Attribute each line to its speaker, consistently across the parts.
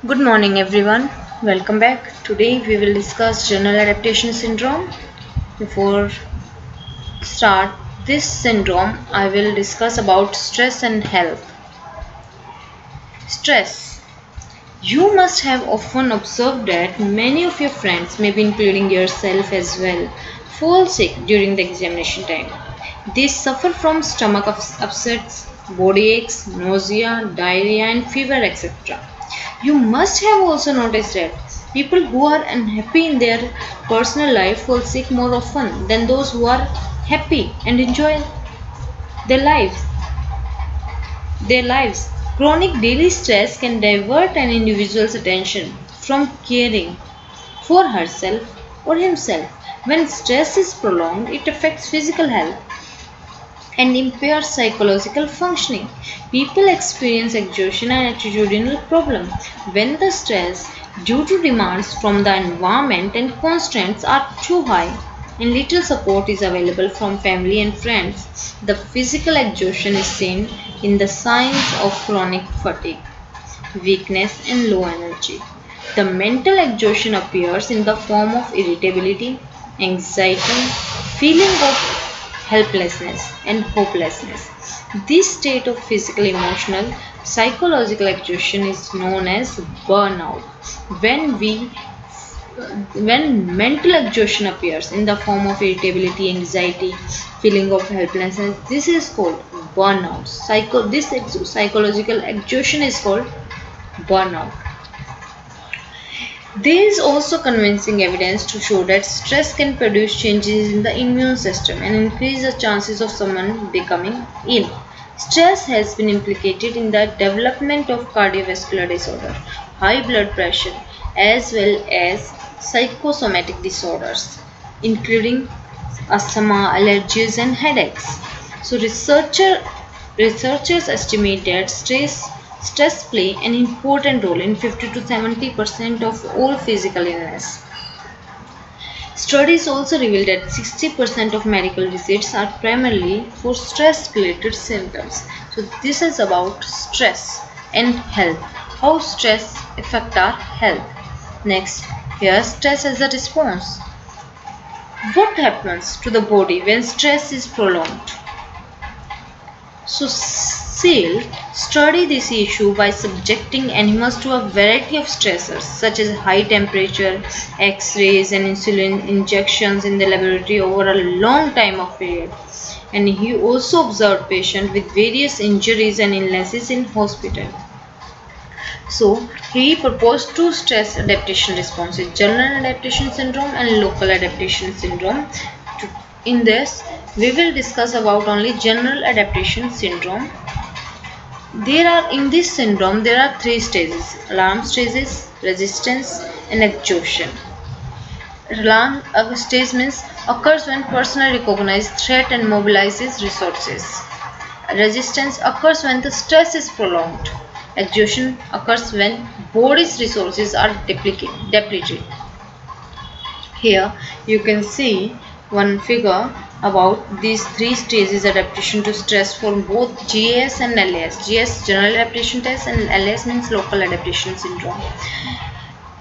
Speaker 1: Good morning everyone. Welcome back. Today we will discuss general adaptation syndrome. Before start this syndrome, I will discuss about stress and health. Stress. You must have often observed that many of your friends, maybe including yourself as well, fall sick during the examination time. They suffer from stomach upsets, body aches, nausea, diarrhea and fever, etc. You must have also noticed that people who are unhappy in their personal life fall sick more often than those who are happy and enjoy their lives. Their lives. Chronic daily stress can divert an individual's attention from caring for herself or himself. When stress is prolonged, it affects physical health and impairs psychological functioning. People experience exhaustion and attitudinal problems when the stress due to demands from the environment and constraints are too high and little support is available from family and friends. The physical exhaustion is seen in the signs of chronic fatigue, weakness and low energy. The mental exhaustion appears in the form of irritability, anxiety, feeling of helplessness and hopelessness. This state of physical, emotional, psychological exhaustion is known as burnout. When we when mental exhaustion appears in the form of irritability, anxiety, feeling of helplessness, this is called burnout. Psychological exhaustion is called burnout. There is also convincing evidence to show that stress can produce changes in the immune system and increase the chances of someone becoming ill. Stress has been implicated in the development of cardiovascular disorder, high blood pressure, as well as psychosomatic disorders, including asthma, allergies, and headaches. So, researchers estimate that stress play an important role in 50 to 70% of all physical illness. Studies also reveal that 60% of medical visits are primarily for stress-related symptoms. So this is about stress and health. How stress affect our health. Next, here stress as a response. What happens to the body when stress is prolonged? So Seyle studied this issue by subjecting animals to a variety of stressors such as high temperature, X-rays and insulin injections in the laboratory over a long time of period. And he also observed patients with various injuries and illnesses in hospital. So he proposed two stress adaptation responses, general adaptation syndrome and local adaptation syndrome. In this, we will discuss about only general adaptation syndrome. In this syndrome, there are three stages: alarm stages, resistance, and exhaustion. Alarm stage means occurs when person recognizes threat and mobilizes resources. Resistance occurs when the stress is prolonged. Exhaustion occurs when body's resources are depleted. Here you can see one figure about these three stages adaptation to stress for both GAS and LAS. GAS general adaptation test and LAS means local adaptation syndrome.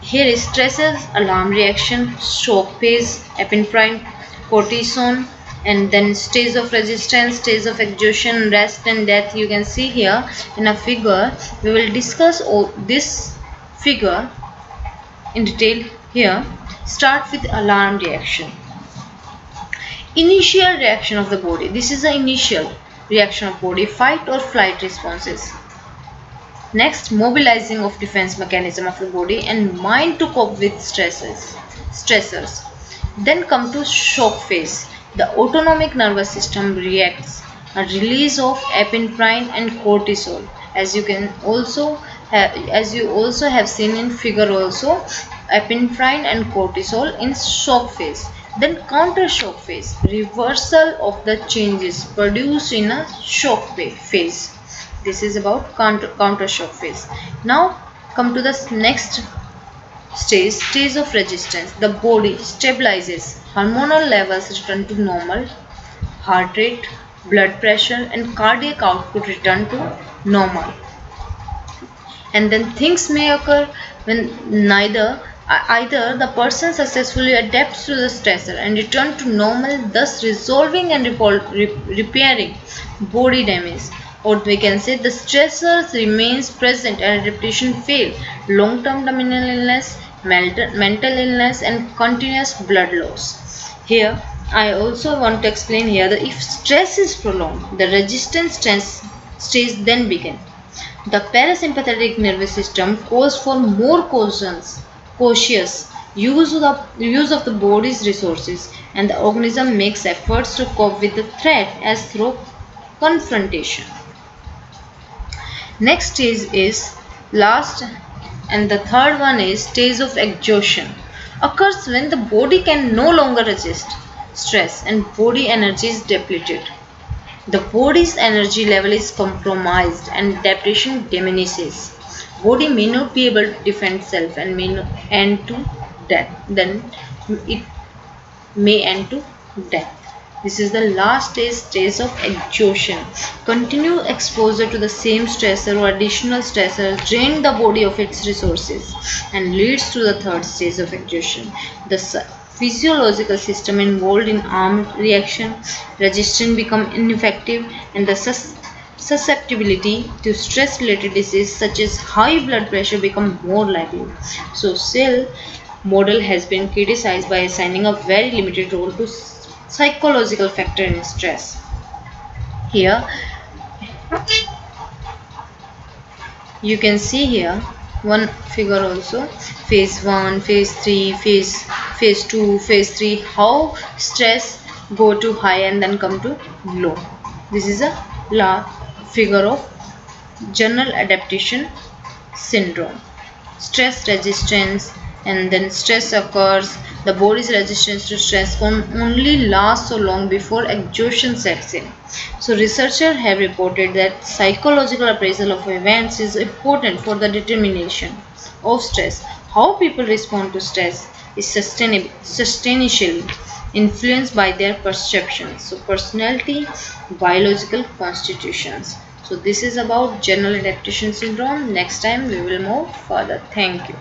Speaker 1: Here is stresses, alarm reaction, shock phase, epinephrine, cortisone, and then stage of resistance, stage of exhaustion, rest and death. You can see here in a figure. We will discuss this figure in detail here. Start with alarm reaction. Initial reaction of the body. This is the initial reaction of body, fight or flight responses. Next, mobilizing of defense mechanism of the body and mind to cope with stressors. Then come to shock phase. The autonomic nervous system reacts. A release of epinephrine and cortisol, as you also have seen in figure also, epinephrine and cortisol in shock phase. Then counter shock phase, reversal of the changes produced in a shock phase. This is about counter shock phase. Now come to the next stage of resistance. The body stabilizes, hormonal levels return to normal, heart rate, blood pressure and cardiac output return to normal. And then things may occur when either the person successfully adapts to the stressor and return to normal, thus resolving and repairing body damage, or we can say the stressor remains present and adaptation fail, long-term terminal illness, mental illness, and continuous blood loss. Here I also want to explain here that if stress is prolonged, the resistance stage then begins. The parasympathetic nervous system calls for more cautious use of the body's resources, and the organism makes efforts to cope with the threat as through confrontation. Next stage is last, and the third one is stage of exhaustion. Occurs when the body can no longer resist stress and body energy is depleted. The body's energy level is compromised and adaptation diminishes. Body may not be able to defend itself and may not end to death. Then it may end to death. This is the last stage of exhaustion. Continued exposure to the same stressor or additional stressor drain the body of its resources and leads to the third stage of exhaustion. The physiological system involved in armed reaction, resistance become ineffective, and the susceptibility to stress-related diseases such as high blood pressure become more likely. So, Seyle model has been criticized by assigning a very limited role to psychological factor in stress. Here, you can see here one figure also, phase 1, phase 3, phase 2, phase 3, how stress go to high and then come to low. This is a figure of general adaptation syndrome. Stress resistance, and then stress occurs. The body's resistance to stress can only last so long before exhaustion sets in. So researchers have reported that psychological appraisal of events is important for the determination of stress. How people respond to stress is substantially influenced by their perceptions. So personality, biological constitutions. So this is about general adaptation syndrome. Next time we will move further. Thank you.